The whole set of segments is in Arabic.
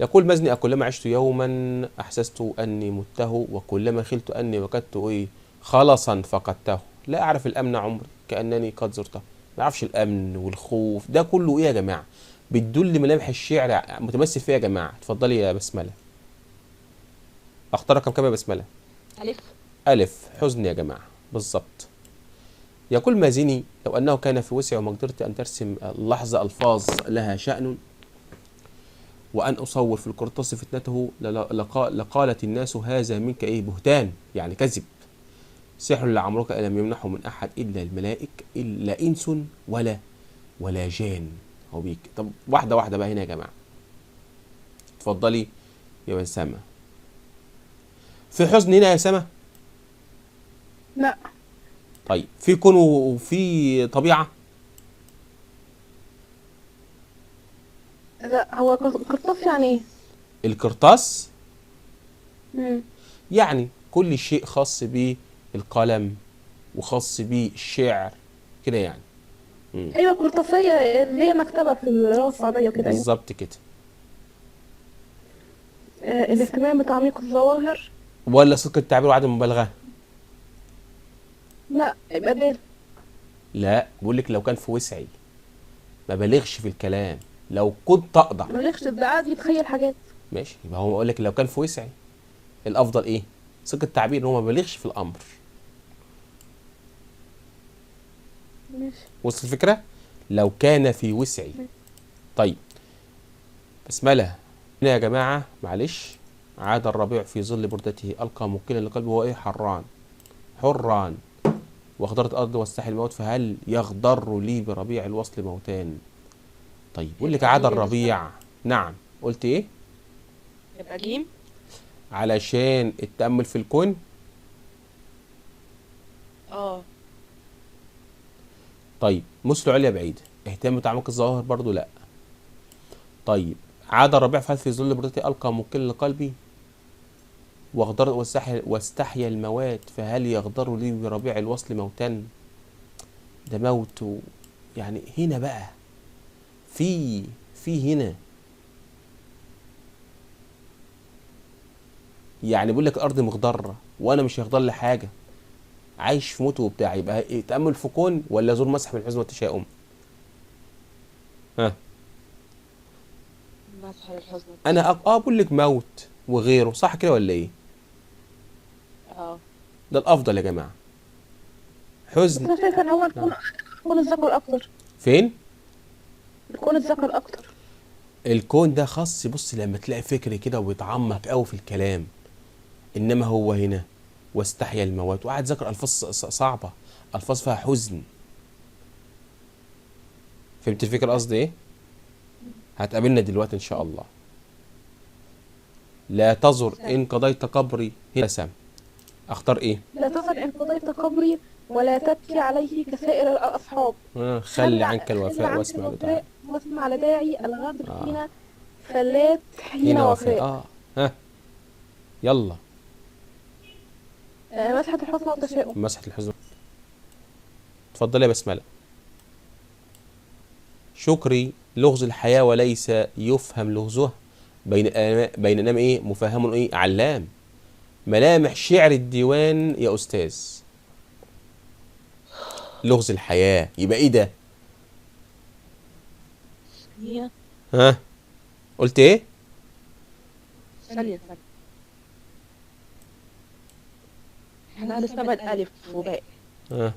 يقول مزني: أكلما عشت يوما أحسست أني مته، وكلما خلت أني وجدت إيه خلصا فقدته، لا أعرف الأمن عمري كأنني قد زرته. ما أعرفش الأمن والخوف ده كله إيه يا جماعة؟ بتدل ملامح الشعر متمثل فيها يا جماعة. اتفضلي يا بسملة. أختار رقم كام يا بسملة؟ ألف. ألف. حزن يا جماعة، بالظبط. يقول مازني: لو أنه كان في وسعي ومقدرتي أن ترسم اللحظة ألفاظ لها شأن، وأن أصور في القرطاس فتنته، لقالت الناس هذا منك إيه بهتان، يعني كذب. سحر لعمرك لم يمنحه من أحد إلا الملائك، إلا إنس ولا جان. هو بيك. طب واحدة واحدة بقى هنا يا جماعة. اتفضلي يا سما. في حزن هنا يا سما؟ لا. طيب في كون وفي طبيعة؟ لا، هو قرطاس يعني ايه؟ القرطاس مم. يعني كل شيء خاص بالقلم وخاص بالشعر كده يعني. مم. ايوه، قرطاسية اللي هي مكتبة في اللغة الصعيدية وكده، ايوه. بالظبط كده. الاهتمام بتعميق الظواهر. ولا صدق التعبير وعدم المبالغة؟ لا، يبقى دال. لا، بقول لك لو كان في وسعي، ما بلغش في الكلام، لو كنت اقدر. مالكش ادعاء يتخيل حاجات. ماشي، يبقى هو بقول لك لو كان في وسعي الافضل ايه؟ صدق التعبير ان هو ما بلغش في الامر. ماشي. وصل الفكره؟ لو كان في وسعي. طيب بسمله. هنا يا جماعه معلش. عاد الربيع في ظل بردته، القى مقيلا لقلبه، هو ايه؟ حران. واخضرت الارض واستحي الموت، فهل يغضر لي بربيع الوصل موتان. طيب بقول لك يبقى عاد جيم يا بسمة. الربيع. نعم. قلت ايه؟ يبقى جيم. علشان التأمل في الكون. اه. طيب مثل عليا بعيدة. اهتم بتعمق الظواهر برضو لا. طيب عاد الربيع فهل في ظل بردتي ألقى مقل لقلبي، واغدر واستحيا الموات، فهل يغدر لي بربيع الوصل موتان. ده موت يعني هنا بقى في هنا يعني بيقول لك الأرض مخضرة وأنا مش هيخضر لي حاجة، عايش في موت وبتاع. يبقى إيه؟ تأمل في كون ولا زور مسح من الحزن والتشاؤم؟ ها. مسح الحزن أنا والتشاؤم. بقول لك موت وغيره، صح كده ولا إيه؟ اه. ده الأفضل يا جماعة. بس حزن. انا شايفة ان هو نعم. الكون الذكر اكتر. فين؟ الكون الذكر اكتر. الكون ده خاص، بص لما تلاقي فكر كده ويتعمق قوي في الكلام. انما هو هنا واستحيا الموات وقعد ذكر الفاظ صعبه، الفاظ فيها حزن. فهمت الفكره قصدي ايه؟ هتقابلنا دلوقتي ان شاء الله. لا تزر سام. ان قضيت قبري هنا سام. اختار ايه؟ لا تزل ان قضيت قبري، ولا تبكي عليه كسائر الاصحاب. خلي عنك خل الوفاء عنك واسمع لدعاء. الوفاء واسمع لداعي الغدر اه. حين فلات حين هنا وفاء وفاء. ها. يلا. مسحة الحزن والتشاؤم. مسحة الحزن. اتفضلي يا بسمله. شكري لغز الحياه وليس يفهم لغزها، بين ايه مفهم ايه علام. ملامح شعر الديوان يا أستاذ. لغز الحياة يبقى إيه ده؟ هي ها؟ قلت إيه؟ ثانية ثانية. احنا هنستبعد ألف وباء ها؟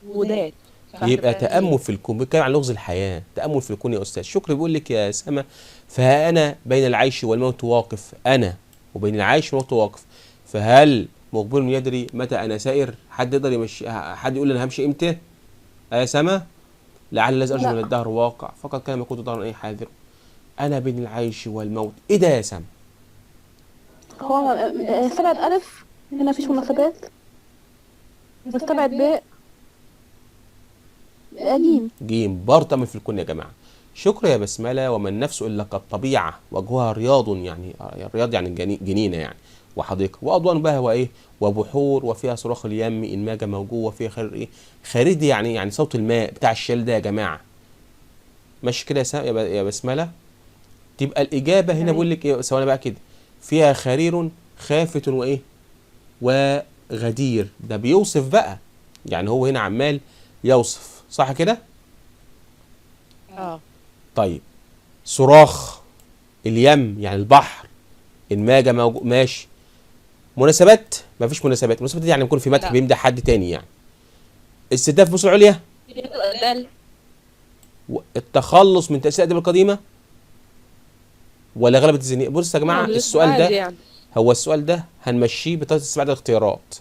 ودال، يبقى فهتبقى تأمل جيم. في الكون. بيتكلم عن لغز الحياة، تأمل في الكون يا أستاذ. شكري بيقول لك يا سما: فأنا بين العيش والموت واقف، أنا وبين العيش والموت واقف، فهل مقبل يدري متى أنا سائر؟ حد يقدر يمشي؟ حد يقول أنا همشي إمتى؟ يا سما. لعل الذي أرجو من لا، الدهر واقع، فقد كان ما كنت ضرا أي حاذر. أنا بين العيش والموت. إيه ده يا سما؟ هو استبعد ألف، هنا مفيش مناسبات. نستبعد باء، يبقى جيم. جيم. برضه تأمل في الكون يا جماعة. شكر يا بسملة. وما النفس إلا كالطبيعة وجهها رياض، يعني الرياض يعني جنينة يعني، وحديقة وأضوان بها وإيه وبحور، وفيها صراخ اليم إن ماج موجود، وفيها خير إيه خارجي، يعني صوت الماء بتاع الشال ده يا جماعة. ماشي كده يا يا بسملة. تبقى الإجابة هنا تمام. بقول لك إيه، ثواني بقى كده، فيها خرير خافت وإيه وغدير. ده بيوصف بقى، يعني هو هنا عمال يوصف، صح كده؟ اه. طيب صراخ اليم يعني البحر، الماجة ماشي. مناسبات مفيش مناسبات، مناسبات دي يعني بيكون في مدح لا. بيمدح حد تاني يعني. استهداف مصر العليا، دال. التخلص من تأثير الأدب القديمة ولا غلبة الذهنية. بص يا جماعة السؤال عادي ده، يعني. هو السؤال ده هنمشيه بثلاث استبعاد الاختيارات.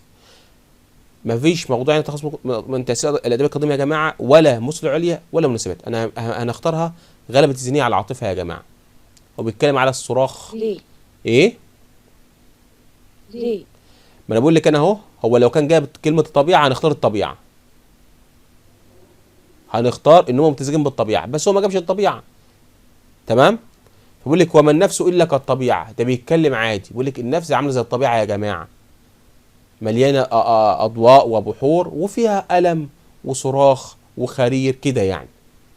مفيش موضوع يعني تخصص من تأثير الأدب القديم يا جماعة، ولا مصر العليا ولا مناسبات. أنا هنختارها غلبة الذهنية على العاطفة يا جماعة. هو بيتكلم على الصراخ. ليه؟ إيه؟ ليه؟ ما أنا بقول لك أنا أهو، هو لو كان جاب كلمة الطبيعة هنختار الطبيعة، هنختار إن هو متزوجين بالطبيعة، بس هو ما جابش الطبيعة. تمام؟ بيقول لك وما النفس إلا كالطبيعة، ده بيتكلم عادي، بيقول لك النفس عاملة زي الطبيعة يا جماعة، مليانة أضواء وبحور وفيها ألم وصراخ وخرير كده يعني.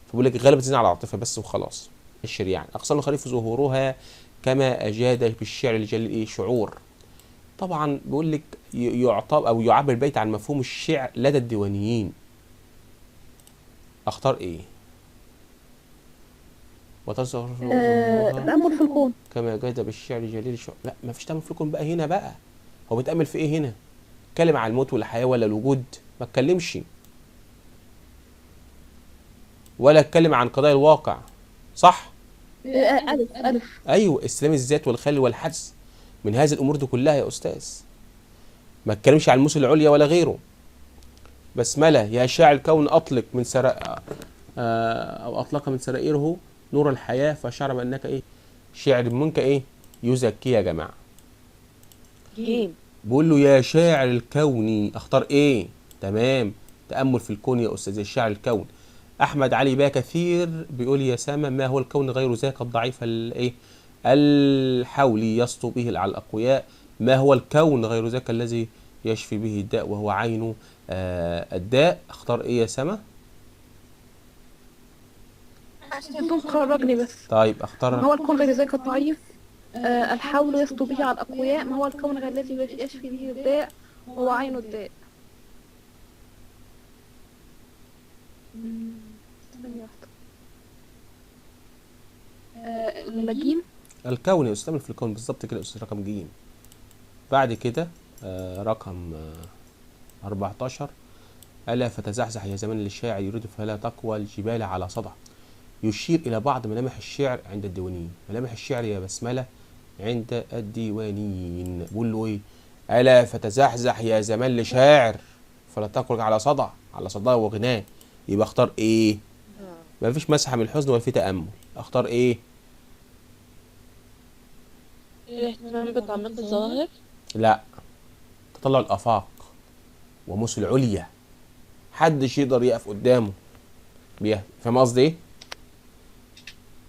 فبيقول لك غلبت الزنا على العاطفة بس وخلاص. الشعر يعني أقسام الخريف ظهورها كما أجاد بالشعر الجليل إيه شعور. طبعا بيقول لك يعطى أو يعبر البيت عن مفهوم الشعر لدى الديوانيين. أختار إيه؟ وتصغر التأمل في الكون. كما أجاد بالشعر الجليل شعور. لا مفيش تأمل في الكون بقى هنا بقى. هو بيتأمل في إيه هنا؟ اتكلم عن الموت والحياة ولا الوجود؟ ما اتكلمش. ولا اتكلم عن قضايا الواقع، صح؟ ألف. ايوه استلام الذات والخل والحدس من هذه الامور دي كلها يا استاذ. ما اتكلمش عن الموسم العليا ولا غيره. بسمله يا شاعر الكون اطلق من او اطلق من سرائره نور الحياه فشعر بانك ايه شعر منك ايه يزكي يا جماعه. جيم. بقول له يا شاعر الكوني، اختار ايه؟ تمام، تامل في الكون يا استاذ الشاعر الكون. احمد علي بقى كثير بيقول يا سما ما هو الكون غير ذاك الضعيف الايه الحولي يسطو به على الاقوياء، ما هو الكون غير ذاك الذي يشفي به الداء وهو عين الداء. اختار ايه يا سما؟ عشان خرجني بس. طيب ما اختار هو الكون غير ذاك الضعيف. الحول يسطو به على الأقوياء. ما هو الكون غير الذي يشفي به الداء وهو عين الداء. ثانية واحدة. الجيم. الكون يستعمل في الكون بالظبط كده يا استاذ، رقم ج. بعد كده رقم 14 ألا فتزحزح يا زمان للشاعر يريد فلا تقوى الجبال على صدع. يشير إلى بعض ملامح الشعر عند الديوانيين. ملامح الشعر يا بسملة عند الديوانيين بقول له إيه؟ ألا فتزحزح يا زمان لشاعر فلا تقوى على صدع، على صدع وغناه. يبقى اختار إيه؟ ما فيش مسحة من الحزن ولا في تأمل. اختار إيه؟ الاهتمام بتعميق الظواهر. لا، تطلع الآفاق وموس العليا، محدش يقدر يقف قدامه بيها. فاهم قصدي ايه؟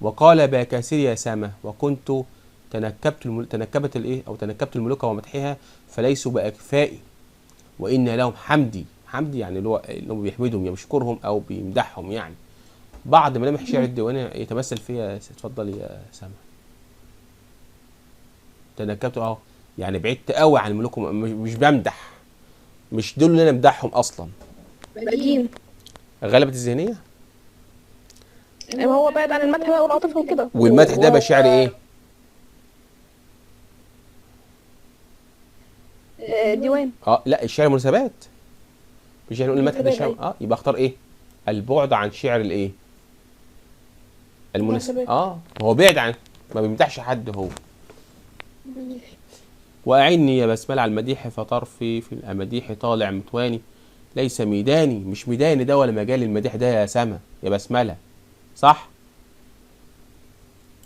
وقال باكاسير يا سما وكنت تنكبت الايه او تنكبت الملوك ومدحها فليسوا باكفائي وان لهم حمدي. حمدي يعني اللي هو بيحمدهم يشكرهم او بيمدحهم يعني. بعض ملامح شعر الديواني يتمثل فيها. اتفضل يا سما. تنكبت اهو، يعني بعدت قوي عن الملوك مش بمدح، مش دول اللي انا امدحهم اصلا. الجيم. غلبت الذهنيه. ما هو بعد عن المدح بقى والعاطفة وكده. والمدح ده بقى شعر ايه؟ ديوان. لا الشعر مناسبات، مش هنقول المدح ده شعر. مناسبات، يبقى اختار ايه؟ البعد عن شعر الايه؟ المناسبات. مناسبات. هو بعد عن، ما بيمدحش حد هو. واعني يا بسمله على المديح فطرفي في الامديح طالع متواني ليس ميداني. مش ميداني ده ولا مجال المديح ده يا سما يا بسمله، صح؟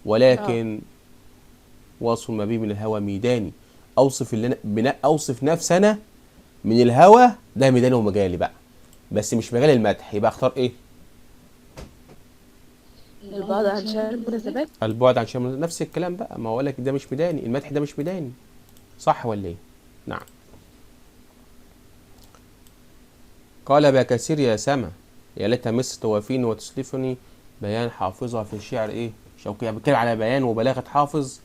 ولكن واصل ما بي من الهوى ميداني. اوصف اللي انا اوصف نفسي انا من الهوى ده ميداني ومجالي بقى، بس مش مجال المدح. يبقى اختار ايه؟ البعد عن شعر المناسبات. البعد عن شيء نفس الكلام بقى. ما هو لك ده مش ميداني، المدح ده مش ميداني، صح ولا ايه؟ نعم. قال باكاسير يا سما يا ليت مصر توافيني وتسلفني بيان حافظها في الشعر ايه؟ شوقي بيتكلم على بيان وبلاغة حافظ،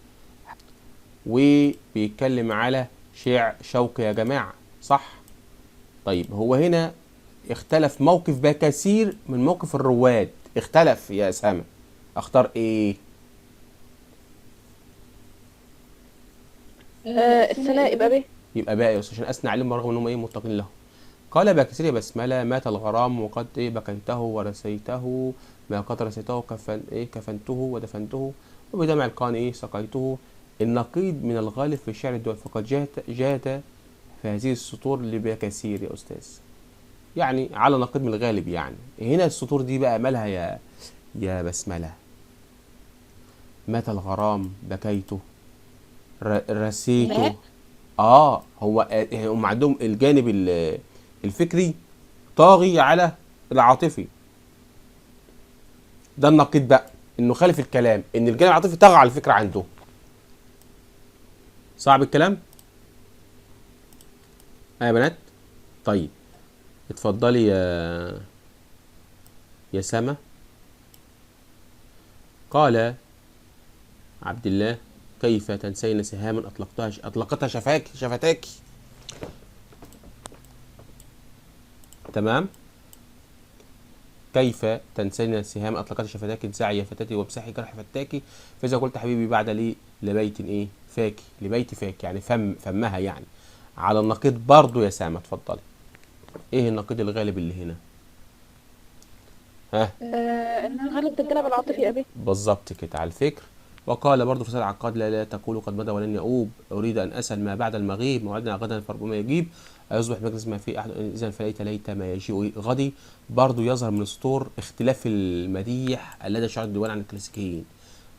وبيتكلم على شعر شوقي يا جماعة، صح؟ طيب هو هنا اختلف موقف بكثير من موقف الرواد، اختلف يا أسامة، اختار ايه؟ الثناء يبقى به. يبقى بقى يا أستاذ عشان أثنى عليهم رغم إنهم إيه متقين له. قال بكثير يا بسملة مات الغرام وقد إيه بكيته ورثيته، ما قد رثيته كفنته ودفنته، وبدمع القان إيه سقيته. النقيض من الغالب في شعر الدول، فقد جاد في هذه السطور لبكثير يا أستاذ، يعني على نقيض من الغالب. يعني هنا السطور دي بقى مالها يا بسملة؟ مات الغرام بكيته رثيته. مات. هو هم عندهم الجانب الفكري طاغي على العاطفي. ده النقيض بقى، انه خالف الكلام، ان الجانب العاطفي طغى على الفكره عنده. صعب الكلام؟ يا بنات. طيب اتفضلي يا سما. قال عبد الله كيف تنسين سهاما اطلقتها شفتاك. تمام. كيف تنسين سهام اطلقت شفتاك، انزعي يا فتاتي وامسحي جرح فتاكي، فاذا قلت حبيبي بعد لي لبيت ايه فاكي، لبيت فاكي يعني فمها يعني. على النقيض برضو يا سامة، اتفضلي. ايه النقيض الغالب اللي هنا؟ ها؟ ان الغالب تتجلب العاطفي يبقى به. بالظبط كده على الفكر. وقال برضو في سيد العقاد لا تقولوا قد مضى ولن يؤوب، اريد ان اسال ما بعد المغيب، موعدنا غدا فربما يجيب، أيصبح مجلس ما فيه أحد إذا فليت ما يجيء غدي. برضو يظهر من السطور اختلاف المديح الذي شعر الديوان عن الكلاسيكيين،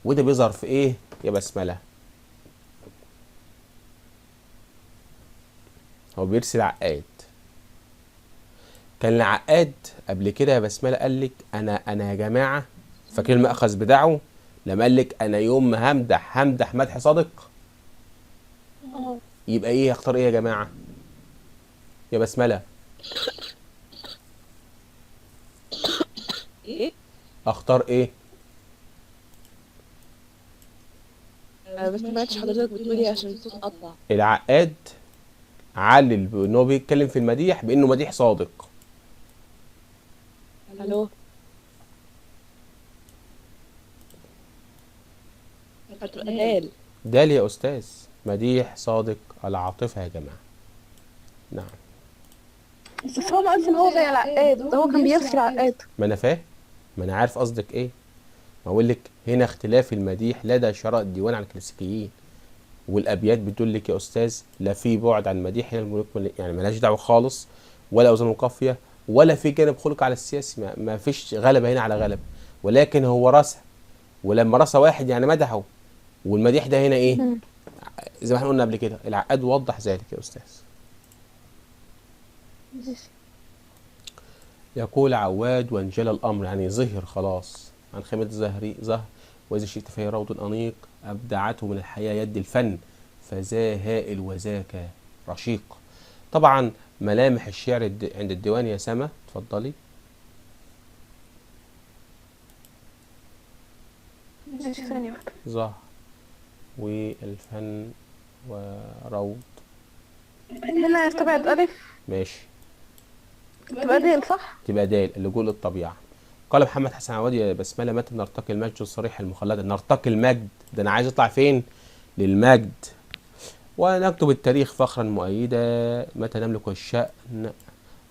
وده بيظهر في إيه يا بسملة؟ هو بيرسل عقاد. كان العقاد قبل كده يا بسملة قال لك أنا يا جماعة، فاكرين المأخذ بتاعه لما قال لك أنا يوم ما همدح مدح صادق، يبقى إيه يختار إيه يا جماعة؟ يا بسملة ايه؟ اختار ايه؟ انا بس ما سمعتش حضرتك بتقولي عشان الصوت قطع. العقاد علل ان هو بيتكلم في المديح بانه مديح صادق. الو، هتبقى دال يا استاذ، مديح صادق العاطفة يا جماعة. نعم. بس هو ما قالش ان هو زي العقاد، ده هو كان بيرسل عقاد. ما انا فاهم، ما انا عارف قصدك ايه. ما اقول لك هنا اختلاف المديح لدى شراء الديوان عن الكلاسيكيين، والابيات بتقول لك يا استاذ لا في بعد عن المديح هنا الملوك يعني ملهاش دعوه خالص، ولا اوزان قافيه، ولا في جانب خلق على السياسي، ما فيش غلبه هنا على غلبه، ولكن هو رسى، ولما رسى واحد يعني مدحه، والمديح ده هنا ايه؟ زي ما احنا قلنا قبل كده، العقاد وضح ذلك يا استاذ. يقول عواد وانجلى الامر، يعني ظهر خلاص عن خيمة ظهر، واذا شئت فهي روض انيق، ابدعته من الحياة يد الفن، فذا هائل وذاك رشيق. طبعا ملامح الشعر عند الديوان يا سما، اتفضلي. ثانية واحدة. ظهر والفن وروض. هنا استبعد ألف. ماشي. تبقى دال صح؟ تبقى دال اللي جول الطبيعة. قال محمد حسن عوادي يا بسملة متى نرتقي المجد الصريح المخلدة، نرتقي المجد ده أنا عايز أطلع فين؟ للمجد. ونكتب التاريخ فخرا مؤيدا، متى نملك الشأن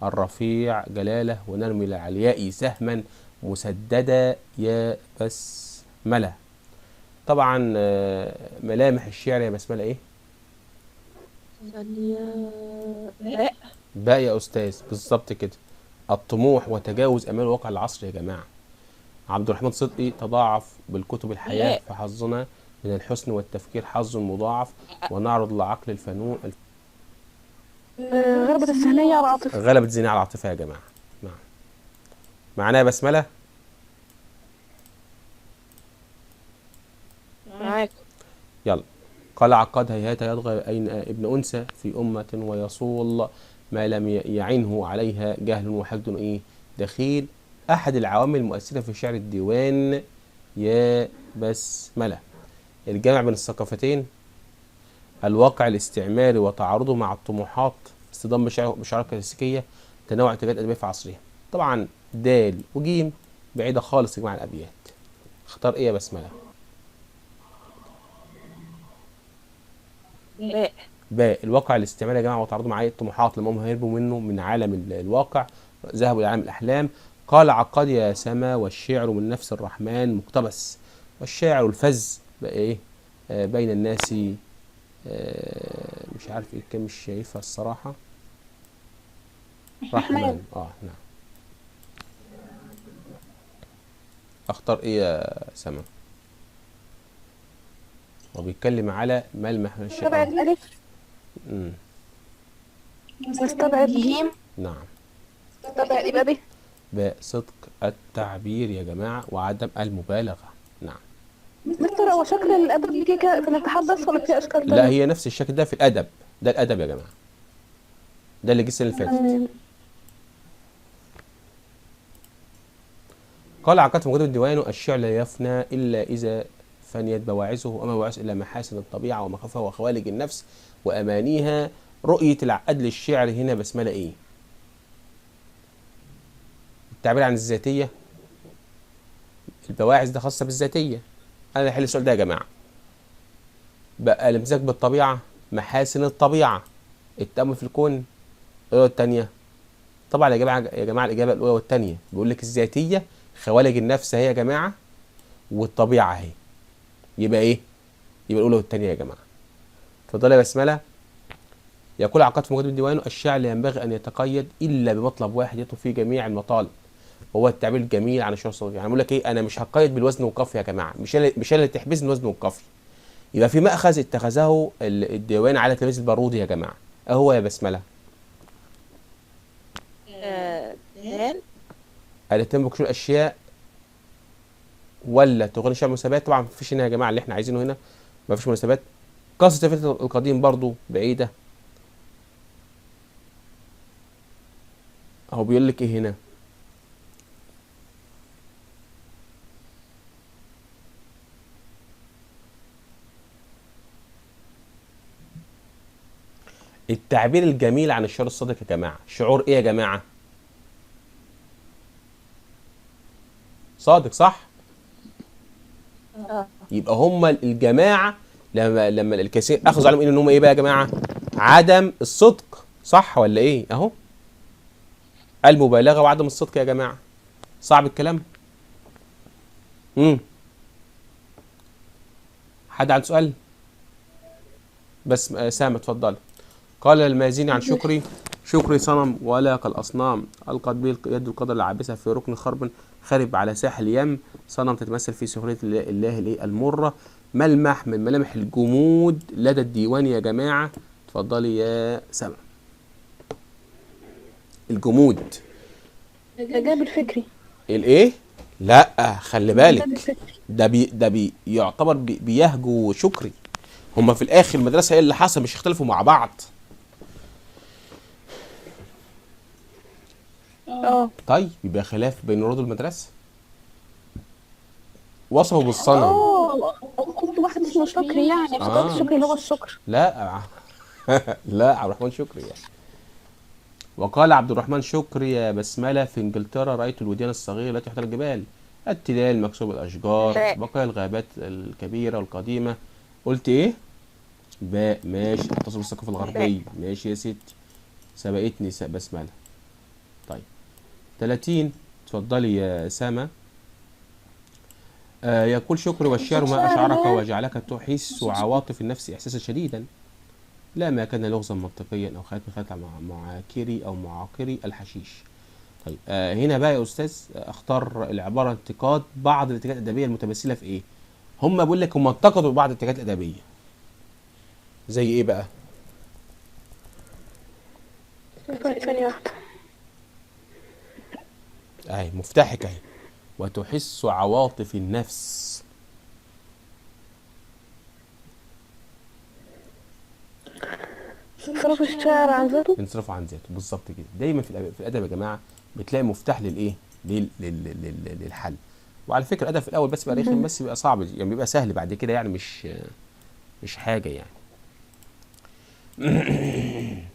الرفيع جلالة، ونرمي العلياء سهما مسددا يا بسملة. طبعا ملامح الشعر يا بسملة ايه؟ باء. باء يا أستاذ، بالظبط كده. الطموح وتجاوز أمال واقع العصر يا جماعة. عبد الرحمن صدقي تضاعف بالكتب الحياة، فحظنا من الحسن والتفكير حظ مضاعف، ونعرض لعقل الفنون غلبة الذهنية على العاطفة. غلبة الذهنية على العاطفة يا جماعة. نعم. معانا يا بسملة؟ معاك. يلا. قال عقاد هيهات يطغى أين ابن أنثى في أمة ويصول ما لم يعنه عليها جهل وحقد إيه دخيل. أحد العوامل المؤثرة في شعر الديوان يا بسملة. الجمع بين الثقافتين، الواقع الاستعماري وتعارضه مع الطموحات، اصطدام بشعار كلاسيكية، تنوع اتجاهات أدبية في عصرها. طبعا دال وجيم بعيدة خالص يا جماعة عن الأبيات. اختار ايه يا بسملة؟ باء. باء. الواقع الاستعماري يا جماعة وتعارضه مع الطموحات، لما هم هربوا منه من عالم الواقع ذهبوا إلى عالم الأحلام. قال عقاد يا سما والشعر من نفس الرحمن مقتبس، والشاعر الفذ بقى ايه بين الناس مش عارف ايه كان، مش شايفها الصراحة. رحمن. نعم. اختار ايه يا سما؟ هو بيتكلم على ملمح من الشيء. استبعد ألف مم. واستبعد جيم، نعم. استبعد يبقى ب. باء. صدق التعبير يا جماعة وعدم المبالغة. نعم. مستر هو شكل الأدب دي كده في الامتحان بس ولا في أشكال لا، تانية؟ هي نفس الشكل ده في الأدب. ده الأدب يا جماعة، ده اللي جه السنة اللي فاتت. قال عقاد في مقدمة الديوان: الشعر لا يفنى إلا إذا فنيت بواعثه، وما بواعث إلا محاسن الطبيعة ومخافها وخوالج النفس وأمانيها. رؤية العقاد للشعر هنا بسملة إيه؟ التعبير عن الذاتية. البواعث ده خاصة بالذاتية. أنا هحل السؤال ده يا جماعة. بقى الامساك بالطبيعة، محاسن الطبيعة، التأمل في الكون. الأولى والتانية. طبعا يا جماعة الإجابة الأولى والتانية. بيقول لك الذاتية، خوالج النفس أهي يا جماعة، والطبيعة أهي. يبقى إيه؟ يبقى الأولى والتانية يا جماعة. اتفضلي يا بسملة. يقول عقاد في مقدمة ديوانه: الشاعر لا ينبغي أن يتقيد إلا بمطلب واحد يطلب فيه جميع المطالب، هو التعبير الجميل عن الشعر الصغير. يعني بقول لك إيه، أنا مش هقيد بالوزن والقافية يا جماعة، مش أنا اللي تحبسني الوزن والقافية. يبقى في مأخذ اتخذه الديوان على تلميذ البارودي يا جماعة. أهو يا بسملة. دال. الاتم بكشور الأشياء ولا تغني شعر مناسبات. طبعا مفيش هنا يا جماعة اللي احنا عايزينه هنا، مفيش مناسبات. قصة الفتى القديم برضو بعيدة. اهو بيقول لك ايه هنا؟ التعبير الجميل عن الشعور الصادق يا جماعة. شعور ايه يا جماعة؟ صادق، صح؟ يبقى هم الجماعة لما الكثير اخذوا عليهم ان هم ايه بقى يا جماعة؟ عدم الصدق، صح ولا ايه؟ اهو المبالغة وعدم الصدق يا جماعة. صعب الكلام؟ حد عنده سؤال؟ بس سام اتفضل. قال المازني عن شكري صنم ولا كالأصنام، ألقت به يد القدر العابسة في ركن خرب على ساحل اليم، صنم تتمثل في سخرية الله المرة، ملمح من ملامح الجمود لدى الديوان يا جماعة. اتفضلي يا سما. الجمود. الإعجاب الفكري. الايه؟ لا خلي بالك، ده يعتبر بيهجو شكري. هما في الاخر المدرسه ايه اللي حصل؟ مش اختلفوا مع بعض. طيب يبقى خلاف بين رواد المدرسه. وصفوا بالصنم. كنت واحد اسمه شكري يعني افتكرت شكري اللي هو الشكر. لا لا، عبد الرحمن شكري يعني. وقال عبد الرحمن شكري يا بسملة: في انجلترا رأيت الوديان الصغيرة التي تحت الجبال، التلال مكسوب الأشجار، بقايا الغابات الكبيرة والقديمة. قلت ايه؟ باء. ماشي. اتصل بالثقافة الغربية. ماشي يا ستي، سبقتني بسملة. طيب 30. اتفضلي يا سما. يقول شكري: والشعر ما أشعرك وجعلك تحس عواطف النفس إحساسا شديدا، لا ما كان لغزا منطقيا أو خيط معاكري أو معاقري الحشيش. طيب هنا بقى يا أستاذ اختار العبارة: انتقاد بعض الاتجاهات الأدبية المتمثلة في إيه؟ هم بيقول لك هم انتقدوا بعض الاتجاهات الأدبية. زي إيه بقى؟ ثانية واحدة. أهي مفتاحك أهي. وتحس عواطف النفس. انصراف الشاعر عن ذاته. انصراف عن ذاته بالظبط كده. دايما في الأدب يا جماعة بتلاقي مفتاح للإيه؟ للحل. وعلى فكره الادب في الاول بس بيبقى رخم، بس بيبقى صعب يعني، بيبقى سهل بعد كده يعني، مش حاجه يعني.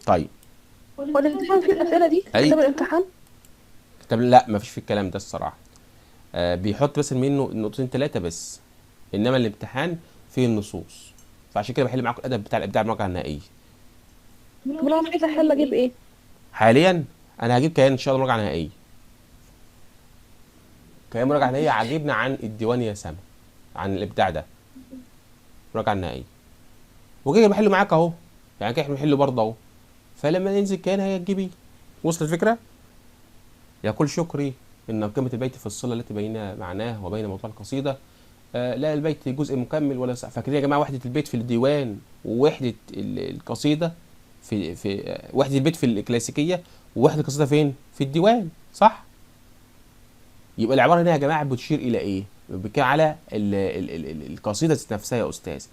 طيب. هو الامتحان فيه الأسئلة دي اي كتاب الامتحان؟ طب لا مفيش في الكلام ده الصراحه. بيحط بس منه نقطتين ثلاثه بس، انما الامتحان فيه النصوص. فعشان كده بحل معاكم الادب بتاع الابداع المراجعه النهائيه. طب لو أنا عايزة أحل أجيب إيه؟ حاليا انا هجيب كيان ان شاء الله مراجعه نهائيه. كيان مراجعه نهائيه عاجبنا عن الديوان يا سما، عن الابداع ده مراجعه نهائيه. وكده بحله معاك اهو، يعني كده احنا بنحله برضه اهو. فلما ننزل كيان هتجيبيه. وصلت الفكره؟ يقول شكري ان قيمه البيت في الصله التي بين معناه وبين موضوع القصيده. لا البيت جزء مكمل ولا فاكرين يا جماعه وحده البيت في الديوان ووحده القصيده في وحده البيت في الكلاسيكيه، ووحده القصيده فين؟ في الديوان، صح؟ يبقى العباره هنا يا جماعه بتشير الى ايه؟ بتتكلم على القصيده نفسها يا استاذ.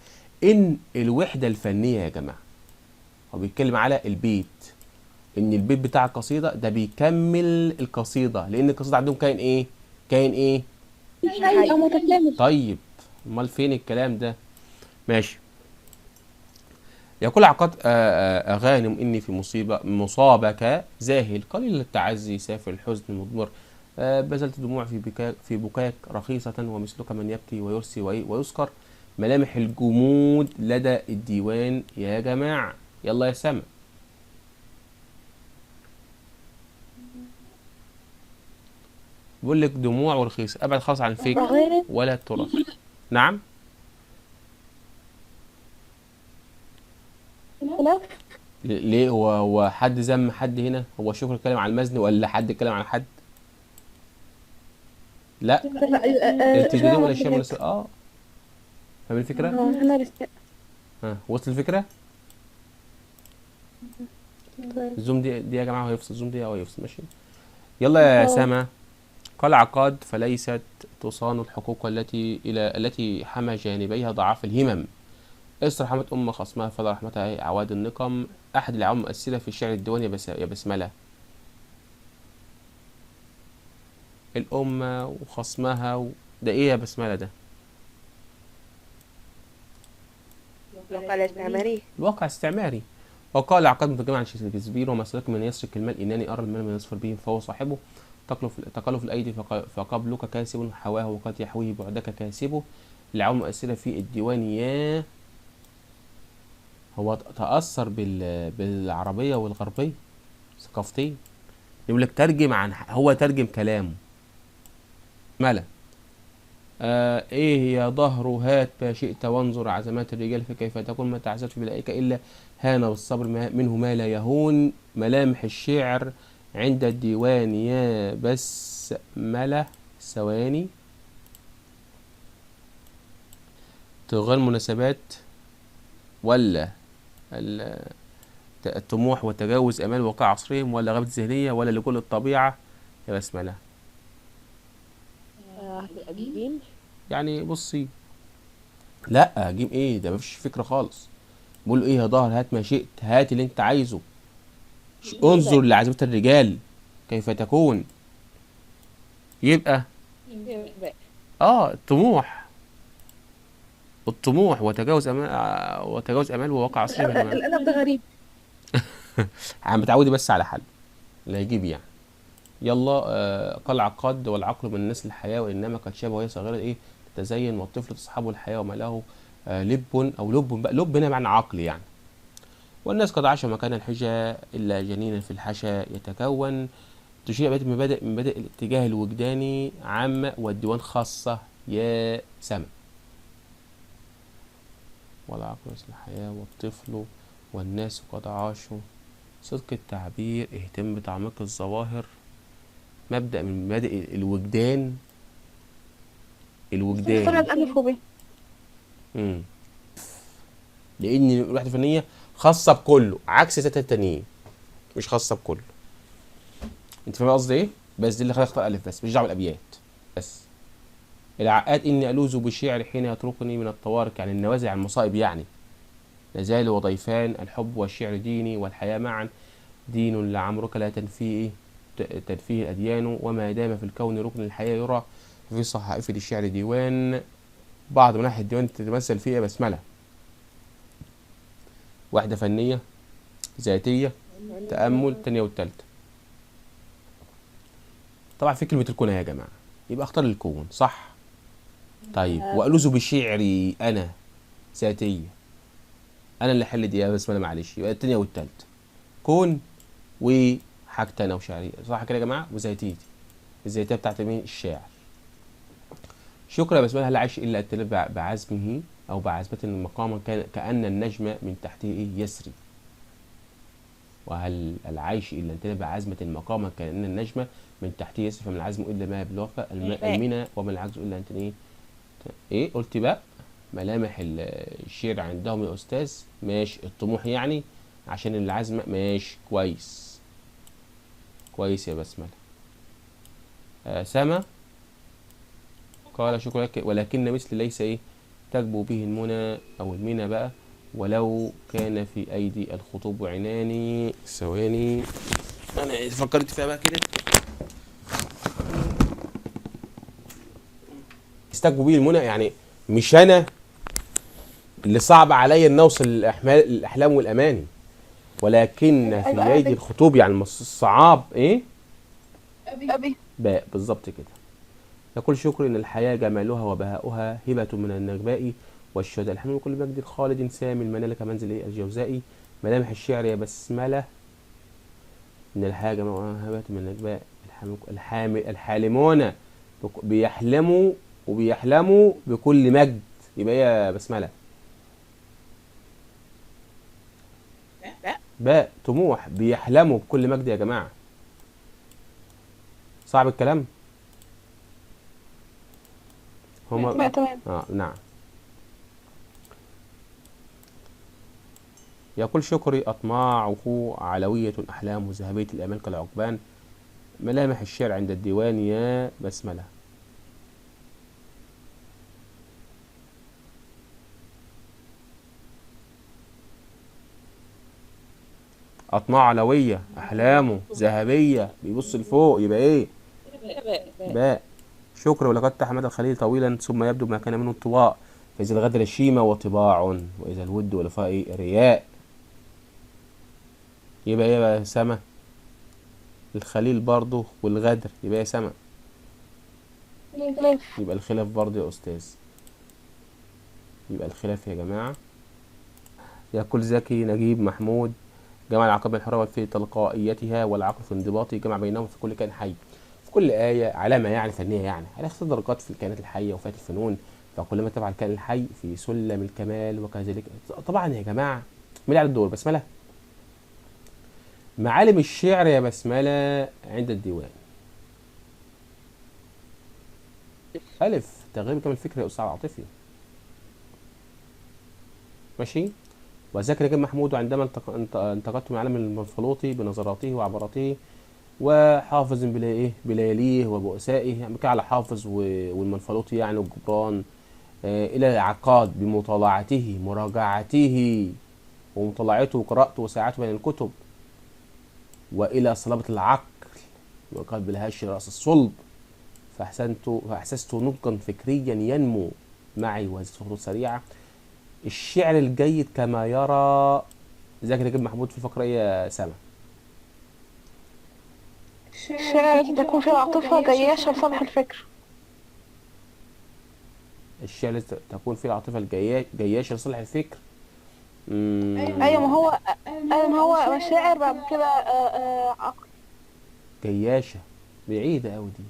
ان الوحده الفنيه يا جماعه، هو بيتكلم على البيت، ان البيت بتاع القصيده ده بيكمل القصيده، لان القصيده عندهم كائن ايه؟ كائن ايه؟ حي أو متكامل. طيب امال فين الكلام ده؟ ماشي. يقول عقاد غانم اني في مصابك زاهل قليل التعزي سافر الحزن مضمر. بذلت دموع في بكاك رخيصة ومثلك من يبكي ويرسي ويسكر. ملامح الجمود لدى الديوان يا جماعة. يلا يا سما. بيقول لك دموع ورخيصة، ابعد خالص عن فيك ولا ترى. نعم. خلاف. ليه هو حد ذم حد هنا؟ هو شكر الكلام على المزن ولا حد اتكلم على حد؟ لا التجديد والاشياء مناسبة. فاهم الفكرة؟ هنا رسالة. وصل الفكرة؟ الزوم دي يا جماعة هيفصل، الزوم دي هيفصل. ماشي. يلا يا سما. قال عقاد فليست تصان الحقوق التي حمى جانبيها ضعاف الهمم. اسر رحمة أم خصمها فلا رحمتها عواد النقم. أحد العوامل المؤثرة في الشعر الديواني يا بسملة. الأمة وخصمها ده إيه يا بسملة ده؟ الواقع الاستعماري. الواقع استعماري. وقال عقاد مترجما عن شكسبير وما سلك من يسرق المال إنني أرى المال من يصفر به فهو صاحبه. تقلف الأيدي فقبلك كاسب حواه وقد يحويه بعدك كاسبه. العوامل المؤثرة في الديوان يا هو تأثر بالعربية والغربية ثقافتين. يقول لك ترجم عن هو ترجم كلامه. ملا. ايه يا ظهر هات ما شئت وانظر عزمات الرجال فكيف تكون ما تعزت في بلائك الا هان بالصبر منه ما لا يهون. ملامح الشعر عند الديوان يا بسملة. ثواني. تغير المناسبات ولا الطموح وتجاوز امال واقع عصرهم ولا غابة ذهنية ولا لكل الطبيعة يا بسملة. هتبقى جيم. يعني بصي، لا جيم ايه ده؟ مفيش فكرة خالص. بقول ايه يا ظهر هات ما شئت، هات اللي انت عايزه. انظر لعزيمة الرجال كيف تكون. يبقى الطموح وتجاوز امال وواقع عصري. القلم ده غريب. عم بتعودي بس على حل اللي هيجيب يعني. يلا. قال عقاد والعقل من الناس الحياة وإنما قد شابه وهي صغيرة إيه تتزين والطفل تصحبه الحياة وما له لب أو لب بقى. لب هنا معنى عقل يعني. والناس قد عاشوا مكان الحجة إلا جنينا في الحشا يتكون. تشير بيت من مبادئ الاتجاه الوجداني عامة والديوان خاصة يا سما. والعقل مثل الحياة والطفل والناس قد عاشوا. صدق التعبير اهتم بتعميق الظواهر. مبدأ من مبادئ الوجدان. طلعت ألف وب. لأن الوحدة الفنية خاصة بكله عكس ذات التانيين مش خاصة بكله. انت فاهم قصدي ايه؟ بس دي اللي خلق ألف بس مش دعوة بالأبيات بس. العقاد إني ألوذ بالشعر حين يتركني من الطوارق يعني النوازع المصائب يعني. لازال وضيفان الحب والشعر ديني والحياة معا. دين لعمرك لا تنفيه الأديان وما دام في الكون ركن الحياة يرى. في صحائف الشعر ديوان، بعض مناحي الديوان تتمثل فيها بسملة: وحدة فنية، ذاتية، تأمل، تانية والتالتة. طبعا في كلمة الكون يا جماعة، يبقى اختار الكون صح. طيب وألوذ بشعري أنا، ذاتية، أنا اللي حل دي يا بسملة معلش، يبقى التانية والتالتة. كون وحاجتي أنا وشعري، صح كده يا جماعة؟ وذاتيتي، الذاتية بتاعت مين؟ الشاعر. شكرا يا بسملة. هل عايش إلا التلف بعزمه أو بعزمة مقاما كأن النجم من تحته يسري؟ وهل العيش إلا التلف بعزمة مقاما كأن النجم من تحته يسري، فمن العزم إلا ما بالوفاء المنى، ومن العجز إلا أنت إيه قلت بقى؟ ملامح الشعر عندهم يا أستاذ. ماشي، الطموح يعني، عشان العزم. ماشي كويس، كويس يا بسملة. سما قال شكرا لك، ولكن مثل ليس إيه تجبو به المنى أو المنى بقى، ولو كان في أيدي الخطوب عناني. ثواني أنا فكرت فيها بقى كده. استجبوا به المنى يعني مش أنا اللي صعب عليا ان اوصل الاحلام والاماني، ولكن في ايدي الخطوب يعني الصعاب ايه؟ أبي. باء بالظبط كده. يقول شكر ان الحياه جمالها وبهاؤها هبه من النجباء والشهداء، الحمد كل مجد خالد سامي المنال كمنزل الجوزاء. ملامح الشعر يا بسمله: ان الحياه جمالها هبه من النجباء، الحالمون بيحلموا بكل مجد. يبقى يا بسمله باء طموح، بيحلموا بكل مجد يا جماعة. صعب الكلام؟ هما تمام. نعم. يقول شكري أطماعه علوية أحلام ذهبية الآمال كالعقبان. ملامح الشعر عند الديوان يا بسملة: أطماع علوية، أحلامه ذهبية، بيبص لفوق. يبقى إيه؟ باء. شكر ولقد تحمد الخليل طويلا ثم يبدو ما كان منه انطواء، فإذا الغدر شيمة وطباع، وإذا الود والوفاء رياء. يبقى إيه بقى سما؟ الخليل برضه والغدر، يبقى إيه سما؟ يبقى الخلاف برضه يا أستاذ، يبقى الخلاف يا جماعة. يقول زكي نجيب محمود: جمع العقاب الحرة في تلقائيتها والعقل في انضباطه، جمع بينهم في كل كائن حي. في كل آية علامة يعني فنية، يعني على اختلاف درجات في الكائنات الحية وفات الفنون، فكلما تبع الكائن الحي في سلم الكمال وكذلك. طبعا يا جماعة مين على الدور؟ بسملة. معالم الشعر يا بسملة عند الديوان: ألف تغيير كامل الفكر يا أستاذ عاطفي. ماشي. وذكر نجيب محمود عندما انتقدت من عالم المنفلوطي بنظراته وعباراته وحافظ بلياليه وبؤسائه، يعني على حافظ والمنفلوطي يعني والجبران، إلى العقاد بمطالعته مراجعته ومطالعته وقراءته وساعته بين الكتب، وإلى صلابة العقل وقلب الهش رأس الصلب، فأحسست نضجا فكريا ينمو معي وهذه خطوط سريعة. الشعر الجيد كما يرى ذكي نجيب محمود في الفقرة يا سما: الشعر التي تكون فيها العاطفة جياشة لصالح الفكر. الشعر التي تكون فيه العاطفة جياشة لصالح الفكر. أيوة ما هو مشاعر بعد كده عقل. جياشة بعيدة أوي دي،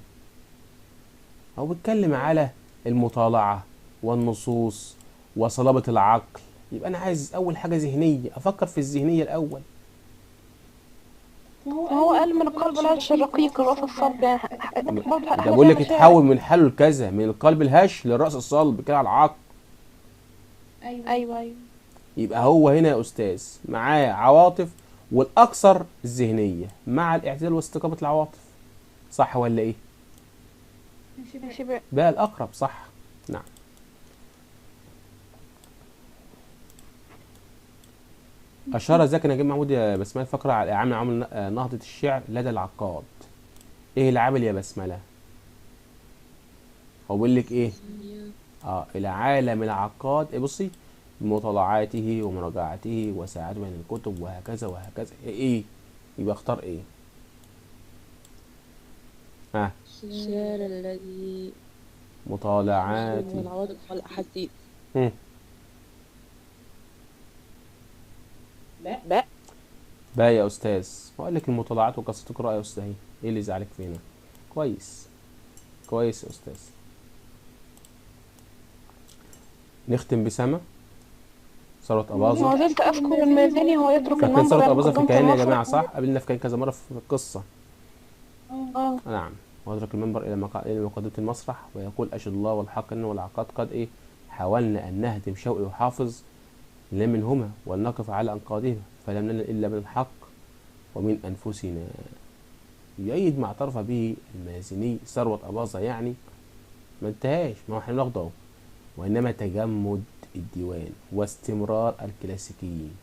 هو بيتكلم على المطالعة والنصوص وصلابة العقل. يبقى أنا عايز أول حاجة ذهنية، أفكر في الذهنية الأول. هو قال من القلب الهش الرقيق الرأس الصلب، يعني ده بقول لك اتحول من حاله لكذا، من القلب الهش للرأس الصلب كده على العقل. أيوة. يبقى هو هنا يا أستاذ معاه عواطف، والأكثر الذهنية مع الاعتدال واستقامة العواطف. صح ولا إيه؟ بقى الأقرب صح. نعم. أشار زكي نجيب محمود يا بسملة فقرة على عامل نهضة الشعر لدى العقاد. إيه العامل يا بسملة؟ هو بيقول لك ايه؟ الى عالم العقاد. بصي، مطالعاته ومراجعته وساعته من الكتب وهكذا وهكذا. ايه يبقى اختار ايه؟ ها؟ الشعر الذي من مطالعاتي. العواطف والأحاسيس. هم. باء. بقى يا استاذ، بقول لك المطالعات وقصة القراءة يا استاذ. ايه اللي زعلك فينا؟ كويس كويس يا استاذ. نختم بسما ثروت أباظة. ما زلت أذكر المازني هو يترك فكان المنبر ثروت أباظة في مقدمة الكيان يا جماعة المسرح. صح؟ قابلنا في كيان كذا مرة في القصة. اه نعم. ويترك المنبر إلى مقدمة المسرح ويقول أشهد الله والحق إنه والعقاد قد إيه حاولنا أن نهدم شوقي وحافظ لا منهما ولنقف على أنقاضهما فلم ننل إلا من الحق ومن أنفسنا. يؤيد ما اعترف به المازني ثروت أباظة، يعني ما انتهاش، ما هو احنا بناخده، وإنما تجمد الديوان واستمرار الكلاسيكيين.